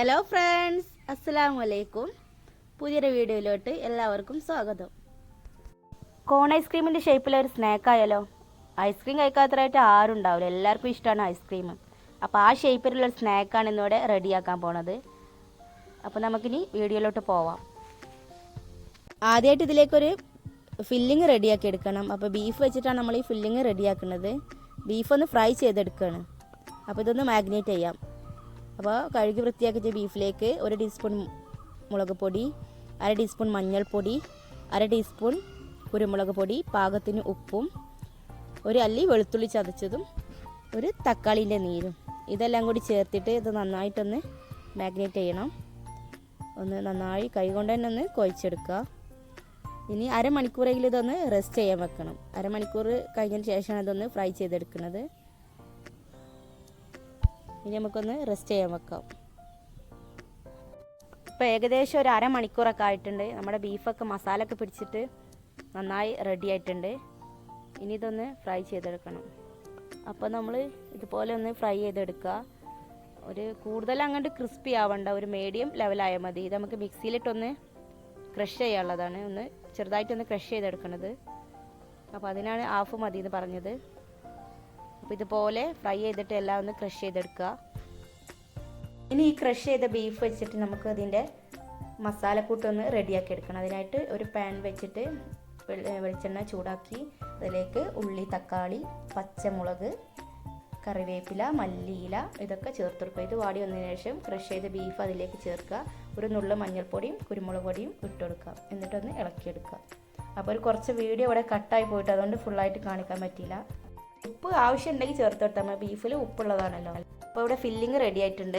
Hello friends, അസ്സലാമു അലൈക്കും. പുതിയൊരു വീഡിയോയിലോട്ട് എല്ലാവർക്കും സ്വാഗതം. കോൺ ഐസ്ക്രീമിൻ്റെ ഷേപ്പിലൊരു സ്നാക്കായാലോ? ഐസ്ക്രീം കഴിക്കാത്തതായിട്ട് ആരും ഉണ്ടാവില്ല, എല്ലാവർക്കും ഇഷ്ടമാണ് ഐസ്ക്രീം. അപ്പോൾ ആ ഷേപ്പിലുള്ളൊരു സ്നാക്കാണ് ഇന്നിവിടെ റെഡിയാക്കാൻ പോണത്. അപ്പോൾ നമുക്കിനി വീഡിയോയിലോട്ട് പോവാം. ആദ്യമായിട്ട് ഇതിലേക്കൊരു ഫില്ലിങ് റെഡിയാക്കി എടുക്കണം. അപ്പോൾ ബീഫ് വെച്ചിട്ടാണ് നമ്മൾ ഈ ഫില്ലിങ് റെഡിയാക്കുന്നത്. ബീഫൊന്ന് ഫ്രൈ ചെയ്തെടുക്കുകയാണ്. അപ്പോൾ ഇതൊന്ന് മാഗ്നേറ്റ് ചെയ്യാം. അപ്പോൾ കഴുകി വൃത്തിയാക്കിയ ബീഫിലേക്ക് 1 ടീസ്പൂൺ മുളക് പൊടി, 1/2 ടീസ്പൂൺ മഞ്ഞൾപ്പൊടി, 1/2 ടീസ്പൂൺ കുരുമുളക് പൊടി, പാകത്തിന് ഉപ്പും, 1 അല്ലി വെളുത്തുള്ളി ചതച്ചതും, 1 തക്കാളീൻ്റെ നീരും, ഇതെല്ലാം കൂടി ചേർത്തിട്ട് ഇത് നന്നായിട്ടൊന്ന് മാഗ്നേറ്റ് ചെയ്യണം. ഒന്ന് നന്നായി കൈകൊണ്ട് തന്നെ ഒന്ന് കുഴച്ചെടുക്കുക. ഇനി അരമണിക്കൂറെങ്കിലും ഇതൊന്ന് റെസ്റ്റ് ചെയ്യാൻ വെക്കണം. അരമണിക്കൂർ കഴിഞ്ഞതിന് ശേഷമാണ് ഇതൊന്ന് ഫ്രൈ ചെയ്തെടുക്കുന്നത്. ഇനി നമുക്കൊന്ന് റെസ്റ്റ് ചെയ്യാൻ വെക്കാം. ഇപ്പോൾ ഏകദേശം ഒരു അരമണിക്കൂറൊക്കെ ആയിട്ടുണ്ട്. നമ്മുടെ ബീഫൊക്കെ മസാലയൊക്കെ പിടിച്ചിട്ട് നന്നായി റെഡി ആയിട്ടുണ്ട്. ഇനി ഇതൊന്ന് ഫ്രൈ ചെയ്തെടുക്കണം. അപ്പോൾ നമ്മൾ ഇതുപോലെ ഒന്ന് ഫ്രൈ ചെയ്തെടുക്കുക. ഒരു കൂടുതൽ അങ്ങോട്ട് ക്രിസ്പി ആവണ്ട, ഒരു മീഡിയം ലെവലായാൽ മതി. ഇത് നമുക്ക് മിക്സിയിലിട്ടൊന്ന് ക്രഷ് ചെയ്യാനുള്ളതാണ്. ഒന്ന് ചെറുതായിട്ടൊന്ന് ക്രഷ് ചെയ്തെടുക്കണത്. അപ്പോൾ അതിനാണ് ഹാഫ് മതി എന്ന് പറഞ്ഞത്. അപ്പോൾ ഇതുപോലെ ഫ്രൈ ചെയ്തിട്ട് എല്ലാം ഒന്ന് ക്രഷ് ചെയ്തെടുക്കുക. ഇനി ഈ ക്രഷ് ചെയ്ത ബീഫ് വെച്ചിട്ട് നമുക്ക് അതിൻ്റെ മസാലക്കൂട്ടൊന്ന് റെഡിയാക്കി എടുക്കണം. അതിനായിട്ട് ഒരു പാൻ വെച്ചിട്ട് വെളിച്ചെണ്ണ ചൂടാക്കി അതിലേക്ക് ഉള്ളി, തക്കാളി, പച്ചമുളക്, കറിവേപ്പില, മല്ലിയില ഇതൊക്കെ ചേർത്ത് കൊടുക്കുക. ഇത് വാടി വന്നതിന് ശേഷം ക്രഷ് ചെയ്ത ബീഫ് അതിലേക്ക് ചേർക്കുക. ഒരു നുള്ളു മഞ്ഞൾപ്പൊടിയും കുരുമുളക് പൊടിയും ഇട്ട് കൊടുക്കുക. എന്നിട്ടൊന്ന് ഇളക്കിയെടുക്കുക. അപ്പോൾ ഒരു കുറച്ച് വീഡിയോ ഇവിടെ കട്ടായി പോയിട്ട് അതുകൊണ്ട് ഫുള്ളായിട്ട് കാണിക്കാൻ പറ്റിയില്ല. ഉപ്പ് ആവശ്യമുണ്ടെങ്കിൽ ചേർത്ത് കൊടുത്താൽ മതി, ബീഫിൽ ഉപ്പുള്ളതാണല്ലോ. അപ്പോൾ ഇവിടെ ഫില്ലിങ് റെഡി ആയിട്ടുണ്ട്.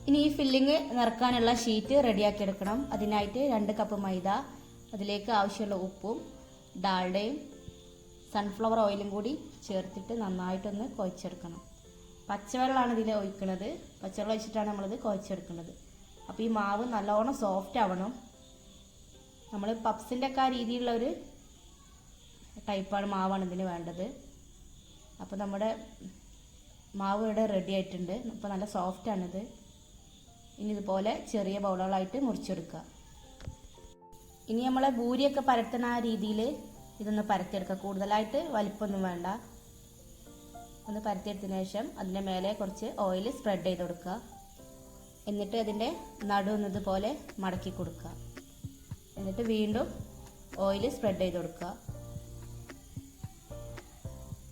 ഇനി ഈ ഫില്ലിങ് നിറക്കാനുള്ള ഷീറ്റ് റെഡിയാക്കി എടുക്കണം. അതിനായിട്ട് 2 കപ്പ് മൈദ, അതിലേക്ക് ആവശ്യമുള്ള ഉപ്പും ഡാൽഡയും സൺഫ്ലവർ ഓയിലും കൂടി ചേർത്തിട്ട് നന്നായിട്ടൊന്ന് കുഴച്ചെടുക്കണം. പച്ചവെള്ളമാണ് ഇതിൽ ഒഴിക്കുന്നത്. പച്ചവെള്ളം ഒഴിച്ചിട്ടാണ് നമ്മളിത് കുഴച്ചെടുക്കുന്നത്. അപ്പോൾ ഈ മാവ് നല്ലോണം സോഫ്റ്റ് ആവണം. നമ്മൾ പപ്സിൻ്റെ ഒക്കെ ആ രീതിയിലുള്ള ഒരു ടൈപ്പാണ് മാവാണ് ഇതിന് വേണ്ടത്. അപ്പോൾ നമ്മുടെ മാവ് ഇവിടെ റെഡി ആയിട്ടുണ്ട്. അപ്പോൾ നല്ല സോഫ്റ്റാണിത്. ഇനി ഇതുപോലെ ചെറിയ ബൗളുകളായിട്ട് മുറിച്ചെടുക്കുക. ഇനി നമ്മളെ ഭൂരിയൊക്കെ പരത്തുന്ന ആ രീതിയിൽ ഇതൊന്ന് പരത്തിയെടുക്കുക. കൂടുതലായിട്ട് വലിപ്പമൊന്നും വേണ്ട. ഒന്ന് പരത്തിയെടുത്തതിന് ശേഷം അതിൻ്റെ മേലെ കുറച്ച് ഓയിൽ സ്പ്രെഡ് ചെയ്ത് കൊടുക്കുക. എന്നിട്ട് അതിൻ്റെ നടുവൊന്ന് ഇതുപോലെ മടക്കി കൊടുക്കുക. എന്നിട്ട് വീണ്ടും ഓയിൽ സ്പ്രെഡ് ചെയ്ത് കൊടുക്കുക.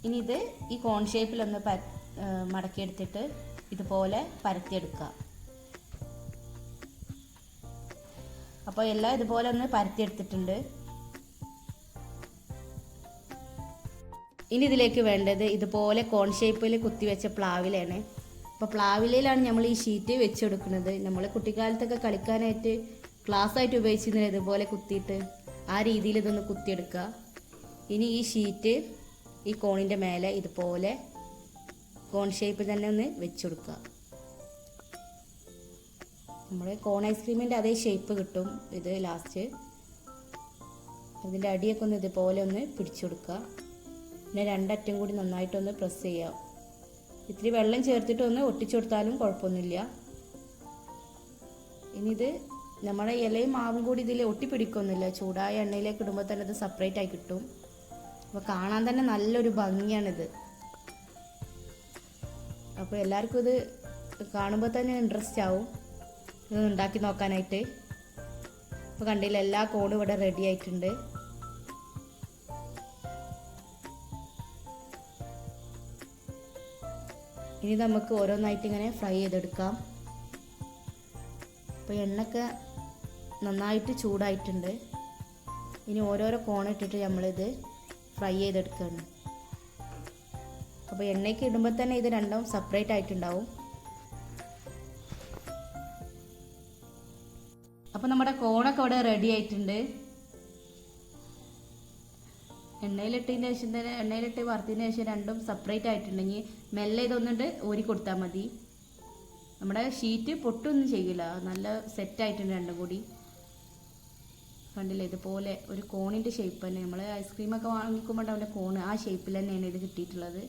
ഇനി ഇത് ഈ കോൺ ഷേപ്പിലൊന്ന് മടക്കിയെടുത്തിട്ട് ഇതുപോലെ പരത്തിയെടുക്കുക. അപ്പോൾ എല്ലാം ഇതുപോലെ ഒന്ന് പരത്തിയെടുത്തിട്ടുണ്ട്. ഇനി ഇതിലേക്ക് വേണ്ടത് ഇതുപോലെ കോൺ ഷേപ്പിൽ കുത്തിവെച്ച പ്ലാവിലയാണ്. അപ്പോൾ പ്ലാവിലയിലാണ് നമ്മൾ ഈ ഷീറ്റ് വെച്ചെടുക്കുന്നത്. നമ്മൾ കുട്ടിക്കാലത്തൊക്കെ കളിക്കാനായിട്ട് ക്ലാസ്സായിട്ട് ഉപയോഗിച്ചിരുന്നില്ല, ഇതുപോലെ കുത്തിയിട്ട് ആ രീതിയിൽ ഇതൊന്ന് കുത്തിയെടുക്കുക. ഇനി ഈ ഷീറ്റ് ഈ കോണിൻ്റെ മേലെ ഇതുപോലെ കോൺ ഷേപ്പിൽ തന്നെ ഒന്ന് വെച്ചുകൊടുക്കുക. നമ്മൾ കോൺ ഐസ്ക്രീമിൻ്റെ അതേ ഷേപ്പ് കിട്ടും ഇത് ലാസ്റ്റ്. അതിൻ്റെ അടിയൊക്കെ ഒന്ന് ഇതുപോലെ ഒന്ന് പിടിച്ചു കൊടുക്കുക. പിന്നെ 2 അറ്റം കൂടി നന്നായിട്ടൊന്ന് പ്രസ് ചെയ്യുക. ഇത്തിരി വെള്ളം ചേർത്തിട്ട് ഒന്ന് ഒട്ടിച്ചു കൊടുത്താലും കുഴപ്പമൊന്നുമില്ല. ഇനി ഇത് നമ്മുടെ ഇലയും മാവും കൂടി ഇതിൽ ഒട്ടിപ്പിടിക്കൊന്നുമില്ല. ചൂടായ എണ്ണയിലേക്ക് ഇടുമ്പോൾ തന്നെ ഇത് സെപ്പറേറ്റ് ആയി കിട്ടും. അപ്പോൾ കാണാൻ തന്നെ നല്ലൊരു ഭംഗിയാണിത്. അപ്പോൾ എല്ലാവർക്കും ഇത് കാണുമ്പോൾ തന്നെ ഇൻട്രസ്റ്റ് ആവും ഇത് ഉണ്ടാക്കി നോക്കാനായിട്ട്. അപ്പോൾ കണ്ടില്ല, എല്ലാ കോണും ഇവിടെ റെഡി ആയിട്ടുണ്ട്. ഇനി നമുക്ക് ഓരോന്നായിട്ട് ഇങ്ങനെ ഫ്രൈ ചെയ്തെടുക്കാം. അപ്പോൾ എണ്ണയൊക്കെ നന്നായിട്ട് ചൂടായിട്ടുണ്ട്. ഇനി ഓരോരോ കോണിട്ടിട്ട് നമ്മളിത് ഫ്രൈ ചെയ്തെടുക്കുകയാണ്. അപ്പോൾ എണ്ണയ്ക്ക് ഇടുമ്പോൾ തന്നെ ഇത് രണ്ടും സെപ്പറേറ്റ് ആയിട്ടുണ്ടാവും. അപ്പോൾ നമ്മുടെ കോണൊക്കെ ഇവിടെ റെഡി ആയിട്ടുണ്ട്. എണ്ണയിലിട്ടതിന് ശേഷം തന്നെ എണ്ണയിലിട്ട് വറുത്തതിന് ശേഷം രണ്ടും സെപ്പറേറ്റ് ആയിട്ടുണ്ടെങ്കിൽ മെല്ലെ ഇതൊന്നിട്ട് ഊരി കൊടുത്താൽ മതി. നമ്മുടെ ഷീറ്റ് പൊട്ടൊന്നും ചെയ്യില്ല, നല്ല സെറ്റായിട്ടുണ്ട് രണ്ടും കൂടി. കണ്ടില്ലേ, ഇതുപോലെ ഒരു കോണിൻ്റെ ഷേപ്പ് തന്നെ. നമ്മൾ ഐസ്ക്രീമൊക്കെ വാങ്ങിക്കുമ്പോൾ അവൻ്റെ കോണ് ആ ഷേപ്പിൽ തന്നെയാണ് ഇത് കിട്ടിയിട്ടുള്ളത്.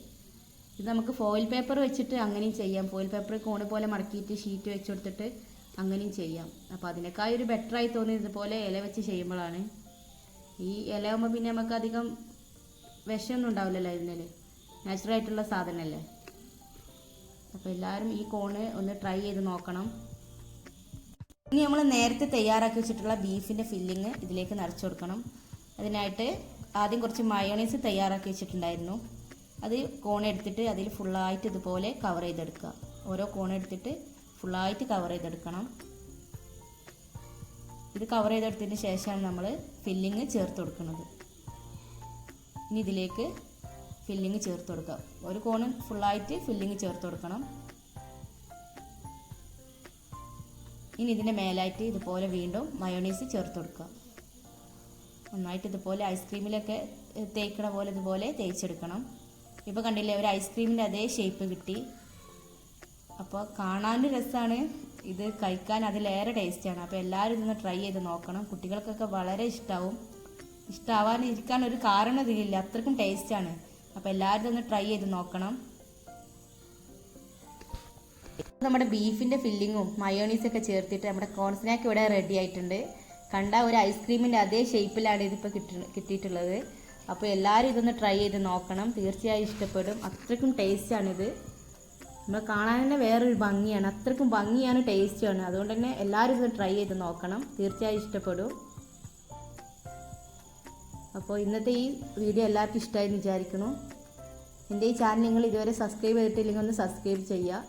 ഇത് നമുക്ക് ഫോയിൽ പേപ്പർ വെച്ചിട്ട് അങ്ങനെയും ചെയ്യാം. ഫോയിൽ പേപ്പർ കോണ് പോലെ മടക്കിയിട്ട് ഷീറ്റ് വെച്ച് കൊടുത്തിട്ട് അങ്ങനെയും ചെയ്യാം. അപ്പോൾ അതിനേക്കാൾ ഒരു ബെറ്ററായി തോന്നിയത് ഇതുപോലെ ഇല വെച്ച് ചെയ്യുമ്പോഴാണ്. ഈ ഇലയാകുമ്പോൾ പിന്നെ നമുക്ക് അധികം വിഷമൊന്നും ഉണ്ടാവില്ലല്ലോ ഇതിന്, നാച്ചുറലായിട്ടുള്ള സാധനമല്ലേ. അപ്പോൾ എല്ലാവരും ഈ കോണ് ഒന്ന് ട്രൈ ചെയ്ത് നോക്കണം. ഇനി നമ്മൾ നേരത്തെ തയ്യാറാക്കി വെച്ചിട്ടുള്ള ബീഫിൻ്റെ ഫില്ലിങ് ഇതിലേക്ക് നിറച്ച് കൊടുക്കണം. അതിനായിട്ട് ആദ്യം കുറച്ച് മയോണൈസ് തയ്യാറാക്കി വെച്ചിട്ടുണ്ടായിരുന്നു. അത് കോണെടുത്തിട്ട് അതിൽ ഫുള്ളായിട്ട് ഇതുപോലെ കവർ ചെയ്തെടുക്കുക. ഓരോ കോണെടുത്തിട്ട് ഫുള്ളായിട്ട് കവർ ചെയ്തെടുക്കണം. ഇത് കവർ ചെയ്തെടുത്തതിന് ശേഷമാണ് നമ്മൾ ഫില്ലിങ് ചേർത്ത് കൊടുക്കുന്നത്. ഇനി ഇതിലേക്ക് ഫില്ലിങ് ചേർത്ത് കൊടുക്കുക. ഒരു കോണ് ഫുള്ളായിട്ട് ഫില്ലിങ് ചേർത്ത് കൊടുക്കണം. ഇനി ഇതിൻ്റെ മേലായിട്ട് ഇതുപോലെ വീണ്ടും മയോണൈസ് ചേർത്ത് കൊടുക്കുക. നന്നായിട്ട് ഇതുപോലെ ഐസ്ക്രീമിലൊക്കെ തേക്കണ പോലെ ഇതുപോലെ തേച്ചെടുക്കണം. ഇപ്പോൾ കണ്ടില്ലേ, ഒരു ഐസ്ക്രീമിൻ്റെ അതേ ഷേപ്പ് കിട്ടി. അപ്പോൾ കാണാനും രസമാണ്, ഇത് കഴിക്കാൻ അതിലേറെ ടേസ്റ്റാണ്. അപ്പോൾ എല്ലാവരും ഇതൊന്ന് ട്രൈ ചെയ്ത് നോക്കണം. കുട്ടികൾക്കൊക്കെ വളരെ ഇഷ്ടമാവും. ഇഷ്ടമാവാനിരിക്കാൻ ഒരു കാരണം ഇതിലില്ല, അത്രക്കും ടേസ്റ്റാണ്. അപ്പോൾ എല്ലാവരും ഇതൊന്ന് ട്രൈ ചെയ്ത് നോക്കണം. നമ്മുടെ ബീഫിൻ്റെ ഫില്ലിങ്ങും മയോണീസൊക്കെ ചേർത്തിട്ട് നമ്മുടെ കോൺ സ്നാക്ക് ഇവിടെ റെഡി ആയിട്ടുണ്ട്. കണ്ട ഒരു ഐസ്ക്രീമിൻ്റെ അതേ ഷേപ്പിലാണ് ഇതിപ്പോൾ കിട്ടിയിട്ടുള്ളത്. അപ്പോൾ എല്ലാവരും ഇതൊന്ന് ട്രൈ ചെയ്ത് നോക്കണം, തീർച്ചയായും ഇഷ്ടപ്പെടും. അത്രയ്ക്കും ടേസ്റ്റാണിത്. നമ്മൾ കാണാൻ തന്നെ വേറൊരു ഭംഗിയാണ്, അത്രയ്ക്കും ഭംഗിയാണ്, ടേസ്റ്റുമാണ്. അതുകൊണ്ട് തന്നെ എല്ലാവരും ഇതൊന്ന് ട്രൈ ചെയ്ത് നോക്കണം, തീർച്ചയായും ഇഷ്ടപ്പെടും. അപ്പോൾ ഇന്നത്തെ ഈ വീഡിയോ എല്ലാവർക്കും ഇഷ്ടമായി എന്ന് വിചാരിക്കുന്നു. എൻ്റെ ഈ ചാനൽ നിങ്ങൾ ഇതുവരെ സബ്സ്ക്രൈബ് ചെയ്തിട്ടില്ലെങ്കിൽ ഒന്ന് സബ്സ്ക്രൈബ് ചെയ്യുക,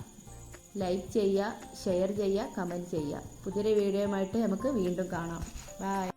ലൈക്ക് ചെയ്യുക, ഷെയർ ചെയ്യുക, കമൻറ്റ് ചെയ്യുക. പുതിയൊരു വീഡിയോയുമായിട്ട് നമുക്ക് വീണ്ടും കാണാം. ബൈ.